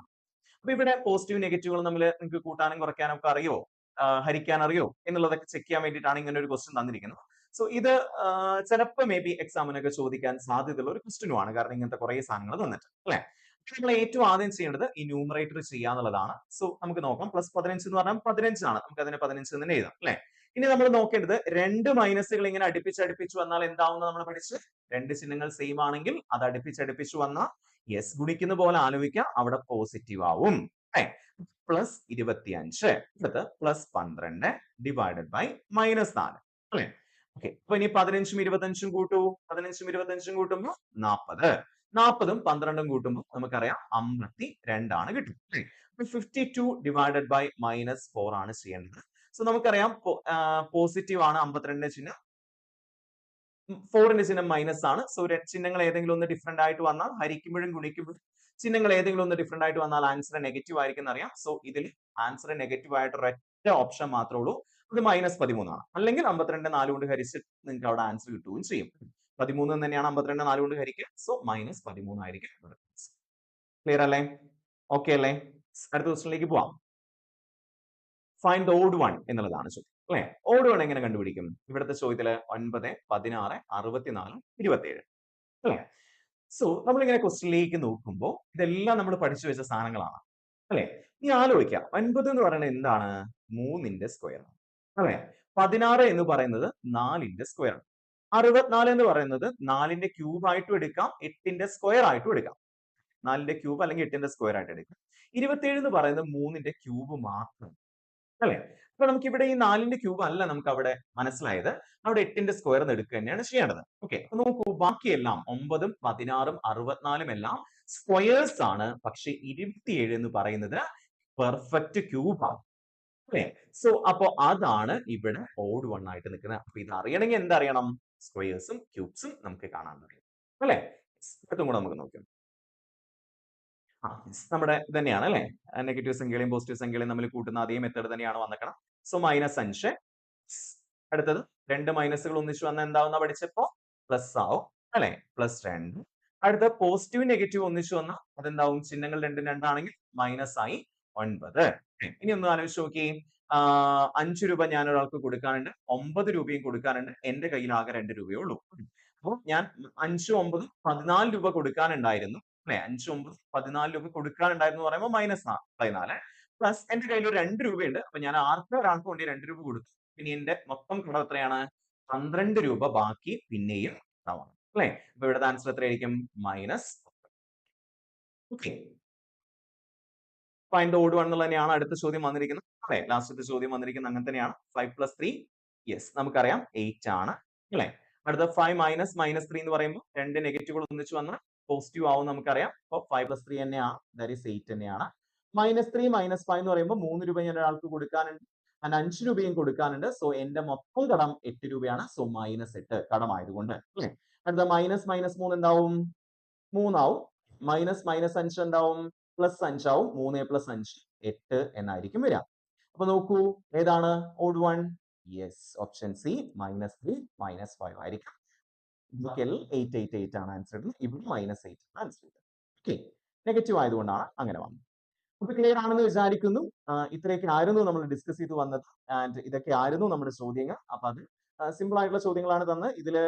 അപ്പൊ ഇവിടെ പോസിറ്റീവ് നെഗറ്റീവുകൾ തമ്മിൽ നിങ്ങൾക്ക് കൂട്ടാനും കുറയ്ക്കാനും ഒക്കെ അറിയോ, ഹരിക്കാൻ അറിയോ എന്നുള്ളതൊക്കെ ചെക്ക് ചെയ്യാൻ വേണ്ടിയിട്ടാണ് ഇങ്ങനെ ഒരു ക്വസ്റ്റ്യൻ തന്നിരിക്കുന്നത്. സോ ഇത് ചിലപ്പോൾ മേ ബി എക്സാമിനൊക്കെ ചോദിക്കാൻ സാധ്യതയുള്ള ഒരു ക്വസ്റ്റ്യനുമാണ്, കാരണം ഇങ്ങനത്തെ കുറെ സാധനങ്ങൾ തന്നിട്ട് അല്ലെ? നമ്മൾ ഏറ്റവും ആദ്യം ചെയ്യേണ്ടത് ഈ ന്യൂമറേറ്റർ ചെയ്യാന്നുള്ളതാണ്. സോ നമുക്ക് നോക്കാം. +15 എന്ന് പറഞ്ഞാൽ 15 ആണ്, നമുക്ക് അതിനെ 15 എന്ന് തന്നെ എഴുതാം അല്ലെ? ഇനി നമ്മൾ നോക്കേണ്ടത് രണ്ട് മൈനസുകൾ ഇങ്ങനെ അടുപ്പിച്ച് വന്നാൽ എന്താവുന്ന നമ്മൾ പഠിച്ച്, രണ്ട് ചിഹ്നങ്ങൾ സെയിം ആണെങ്കിൽ അത് അടുപ്പിച്ച് വന്നാൽ യെസ് ഗുണിക്കുന്ന പോലെ ആലോചിക്കുക, അവിടെ പോസിറ്റീവ് ആവും. +25 അടുത്ത് +12 ഡിവൈഡഡ് ബൈ -4 അല്ലെ? ഓക്കെ. അപ്പൊ ഇനി 15ഉം 25ഉം കൂട്ടൂ. 15ഉം 25ഉം കൂട്ടുമ്പോൾ 40. 40ഉം 12ഉം കൂട്ടുമ്പോൾ നമുക്കറിയാം 52 ആണ് കിട്ടും. 52 ഡിവൈഡഡ് ബൈ -4 ആണ് ചെയ്യേണ്ടത്. സോ നമുക്കറിയാം പോസിറ്റീവ് ആണ് 52ന്റെ ചിഹ്നം, 4ന്റെ ചിഹ്നം മൈനസ് ആണ്. സോ ചിഹ്നങ്ങൾ ഏതെങ്കിലും ഒന്ന് ഡിഫറെന്റ് ആയിട്ട് വന്നാൽ ഹരിക്കുമ്പോഴും ഗുണിക്കുമ്പോഴും ചിഹ്നങ്ങൾ ഏതെങ്കിലും ഒന്ന് ഡിഫറെന്റ് ആയിട്ട് വന്നാൽ ആൻസർ നെഗറ്റീവ് ആയിരിക്കും എന്നറിയാം. സോ ഇതിൽ ആൻസർ നെഗറ്റീവ് ആയിട്ട് ഒരൊറ്റ ഓപ്ഷൻ മാത്രമേ ഉള്ളൂ, അത് -13 ആണ്. അല്ലെങ്കിൽ 52 4 കൊണ്ട് ഹരിച്ച് നിങ്ങൾക്ക് അവിടെ ആൻസർ കിട്ടുകയും ചെയ്യും. 13 തന്നെയാണ് 52 4 കൊണ്ട് ഹരിക്കുക. സോ -13 ആയിരിക്കും. ക്ലിയർ അല്ലേ? ഓക്കെ അല്ലേ? അടുത്ത ക്വസ്റ്റ്യനിലേക്ക് പോവാം. ഫൈൻഡ് ദ ഓഡ് വൺ എന്നുള്ളതാണ് ചോദ്യം അല്ലെ? ഓഡ് വൺ എങ്ങനെ കണ്ടുപിടിക്കും? ഇവിടുത്തെ ചോദ്യത്തില് 9, 16, 64, 27 അല്ലെ? സോ നമ്മളിങ്ങനെ ക്വസ്റ്റ്യനിലേക്ക് നോക്കുമ്പോൾ ഇതെല്ലാം നമ്മൾ പഠിച്ചു വെച്ച സാധനങ്ങളാണ് അല്ലെ? ഇനി ആലോചിക്കാം, 9 എന്ന് പറയുന്നത് എന്താണ്? 3ന്റെ സ്ക്വയർ അല്ലെ? 16 എന്ന് പറയുന്നത് 4ന്റെ സ്ക്വയർ, 64 എന്ന് പറയുന്നത് 4ന്റെ ക്യൂബ് ആയിട്ടും എടുക്കാം, 8ന്റെ സ്ക്വയർ ആയിട്ടും എടുക്കാം. 4ന്റെ ക്യൂബ് അല്ലെങ്കിൽ 8ന്റെ സ്ക്വയർ ആയിട്ട് എടുക്കാം. 27 എന്ന് പറയുന്നത് 3ന്റെ ക്യൂബ് മാത്രം അല്ലെ? അപ്പൊ നമുക്ക് ഇവിടെ ഈ 4ന്റെ ക്യൂബ് അല്ല നമുക്ക് അവിടെ മനസ്സിലായത്, അവിടെ 8ന്റെ സ്ക്വയർ എടുക്കുക തന്നെയാണ് ചെയ്യേണ്ടത്. ഓക്കെ. അപ്പൊ നോക്കൂ, ബാക്കിയെല്ലാം 9ഉം 16ഉം 64ഉം എല്ലാം സ്ക്വയേഴ്സ് ആണ്. പക്ഷെ 27 എന്ന് പറയുന്നത് പെർഫെക്റ്റ് ക്യൂബ് ആണ് അല്ലെ? സോ അപ്പൊ അതാണ് ഇവിടെ ഓഡ് വൺ ആയിട്ട് നിൽക്കുന്നത്. അപ്പൊ ഇത് അറിയണമെങ്കിൽ എന്തറിയണം? സ്ക്വയേഴ്സും ക്യൂബ്സും നമുക്ക് കാണാൻ പറ്റും. അല്ലേ? അടുത്തും കൂടെ നമുക്ക് നോക്കാം. നമ്മുടെ ഇത് തന്നെയാണ് അല്ലേ? നെഗറ്റീവ് സംഖ്യകളെയും പോസിറ്റീവ് സംഖ്യകളെയും തമ്മിൽ കൂട്ടുന്ന അതേ മെത്തേഡ് തന്നെയാണ് വന്നേക്കണം. സോ -5 അടുത്തത് 2 മൈനസുകൾ ഒന്നിച്ച് വന്നാൽ എന്താവുന്ന പഠിച്ചപ്പോ പ്ലസ് ആവും അല്ലെ? +2. അടുത്ത പോസിറ്റീവ് നെഗറ്റീവ് ഒന്നിച്ച് വന്നാൽ അതെന്താവും? ചിഹ്നങ്ങൾ രണ്ടും രണ്ടാണെങ്കിൽ മൈനസ് ആയി 9. ഇനി ഒന്ന് ആലോചിച്ച് നോക്കിയേ. 5 രൂപ ഞാൻ ഒരാൾക്ക് കൊടുക്കാനുണ്ട്, 9 രൂപയും കൊടുക്കാനുണ്ട്. എന്റെ കയ്യിൽ ആകെ 2 രൂപയേ ഉള്ളൂ. അപ്പോൾ ഞാൻ 5ഉം 9ഉം 14 രൂപ കൊടുക്കാനുണ്ടായിരുന്നു അല്ലെ? 5ഉം 9ഉം 14 രൂപ കൊടുക്കാനുണ്ടായിരുന്നു എന്ന് പറയുമ്പോൾ -14 പ്ലസ് എന്റെ കയ്യിൽ ഒരു 2 രൂപയുണ്ട്. അപ്പൊ ഞാൻ ഒരാൾക്ക് കൊണ്ട് 2 രൂപ കൊടുത്തു. ഇനി എന്റെ മൊത്തം കടം എത്രയാണ്? 12 രൂപ ബാക്കി പിന്നെയും കടമാണ് അല്ലെ? അപ്പൊ ഇവിടുത്തെ ആൻസർ എത്രയായിരിക്കും? Minus. Okay, find the odd one എന്നുള്ള തന്നെയാണ് അടുത്ത ചോദ്യം വന്നിരിക്കുന്നത് അല്ലെ? ലാസ്റ്റത്തെ ചോദ്യം വന്നിരിക്കുന്നത് അങ്ങനെ തന്നെയാണ്. 5 + 3 യെസ് നമുക്കറിയാം 8 ആണ് അല്ലെ? അടുത്ത 5 മൈനസ് -3 എന്ന് പറയുമ്പോൾ രണ്ട് നെഗറ്റീവുകൾ ഒന്നിച്ച് വന്നാൽ പോസിറ്റീവ് ആവും നമുക്കറിയാം. അപ്പോൾ 5 + 3 തന്നെയാണ്, ദാറ്റ് ഈസ് 8 തന്നെയാണ്. -3 -5 എന്ന് പറയുമ്പോൾ 3 രൂപ ഞാൻ ഒരാൾക്ക് കൊടുക്കാനുണ്ട്, 5 രൂപയും കൊടുക്കാനുണ്ട്. സോ എന്റെ മൊത്തം കടം 8 രൂപയാണ്. സോ -8 കടമായതുകൊണ്ട് അല്ലെ? അടുത്ത -3 എന്താവും? 3 ആവും. -5 എന്താവും? +5 ആവും. 3 + 5 8 എന്നായിരിക്കും വരിക. അപ്പൊ നോക്കൂ, ഏതാണ് odd one? Yes, option C -3 -5 ആയിരിക്കും. ബാക്കിയെല്ലാം 8 8 8 ആണ് ആൻസർ ഇടുന്നത്. ഇവിടെ -8 ആണ് ആൻസർ ഇടുന്നത്. ഓക്കെ, നെഗറ്റീവ് ആയതുകൊണ്ടാണ് അങ്ങനെ വന്നത്. അപ്പൊ ക്ലിയർ ആണെന്ന് വിചാരിക്കുന്നു. ഇത്രയൊക്കെ ആയിരുന്നു നമ്മൾ ഡിസ്കസ് ചെയ്ത് വന്നത്. ആൻഡ് ഇതൊക്കെ ആയിരുന്നു നമ്മുടെ ചോദ്യങ്ങൾ. അപ്പൊ അത് സിമ്പിൾ ആയിട്ടുള്ള ചോദ്യങ്ങളാണ് തന്നത്. ഇതില്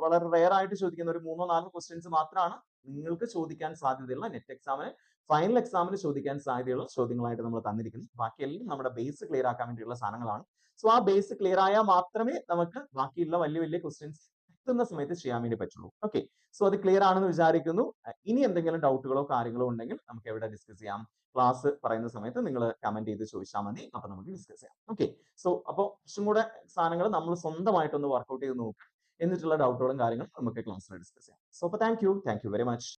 വളരെ റെയർ ആയിട്ട് ചോദിക്കുന്ന ഒരു 3 4 ക്വസ്റ്റ്യൻസ് മാത്രമാണ് നിങ്ങൾക്ക് ചോദിക്കാൻ സാധ്യതയുള്ള നെറ്റ് എക്സാമിന്, ഫൈനൽ എക്സാമിന് ചോദിക്കാൻ സാധ്യതയുള്ള ചോദ്യങ്ങളായിട്ട് നമ്മൾ തന്നിരിക്കുന്നത്. ബാക്കിയെല്ലാം നമ്മുടെ ബേസ് ക്ലിയർ ആക്കാൻ വേണ്ടിയുള്ള സാധനങ്ങളാണ്. സോ ആ ബേസ് ക്ലിയർ ആയാൽ മാത്രമേ നമുക്ക് ബാക്കിയുള്ള വലിയ വലിയ ക്വസ്റ്റ്യൻസ് എത്തുന്ന സമയത്ത് ചെയ്യാൻ വേണ്ടി പറ്റുള്ളൂ. ഓക്കെ, സോ അത് ക്ലിയർ ആണെന്ന് വിചാരിക്കുന്നു. ഇനി എന്തെങ്കിലും ഡൗട്ടുകളോ കാര്യങ്ങളോ ഉണ്ടെങ്കിൽ നമുക്ക് എവിടെ ഡിസ്കസ് ചെയ്യാം? ക്ലാസ് പറയുന്ന സമയത്ത് നിങ്ങൾ കമന്റ് ചെയ്ത് ചോദിച്ചാൽ മതി. അപ്പൊ നമുക്ക് ഡിസ്കസ് ചെയ്യാം. ഓക്കെ, സോ അപ്പോൾ കുറച്ചും കൂടെ സാധനങ്ങൾ നമ്മൾ സ്വന്തമായിട്ടൊന്ന് വർക്ക്ഔട്ട് ചെയ്ത് നോക്കുക. എന്നിട്ടുള്ള ഡൗട്ടുകളും കാര്യങ്ങളും നമുക്ക് ക്ലാസ്സിൽ ഡിസ്കസ് ചെയ്യാം. സോ അപ്പോൾ താങ്ക് യു വെരി മച്ച്.